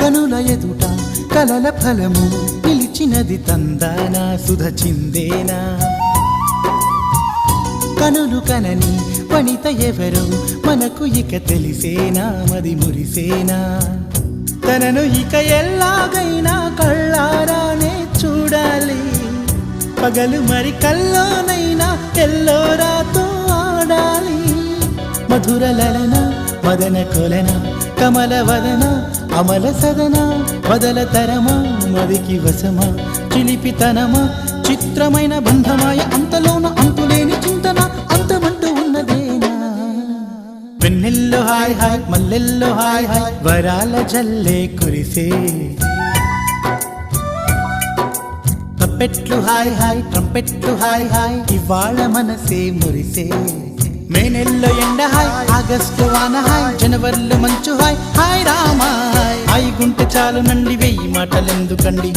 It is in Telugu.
కనుల ఎదుట కలల ఫలము నిలిచినది తందానా సుధ చిందేనా కనులు కనని వనిత ఎవరు మనకు ఇక తెలిసేనా మది మురిసేనా తనను ఇక ఎల్లాగైనా కళ్ళారానే చూడాలి పగలు మరి కల్లోనైనా ఎల్లోరాతో ఆడాలి మధుర లలన మదన కొలన కమల వదన అమల సదన వదల తరమా మదికి వశమా చిలిపితనమా చిత్రమైన బంధమాయ అంతలోన అంతులేని చింతన అంతమంటూ ఉన్నదేనా వెన్నెల్లో హాయ్ హాయ్ మల్లెల్లో హాయ్ హాయ్ వరాల జల్లే కురిసే తప్పెట్లు హాయ్ హాయ్ ట్రంపెట్లు హాయ్ హాయ్ ఇవాళ మనసే మురిసే మే నెల్లో ఎండ హాయ్ ఆగస్టు వాన హాయ్ జనవరిలో మంచు హాయ్ హాయ్ రామా హాయ్ గుంటె చాలు నండి 1000 మాటలెందుకండి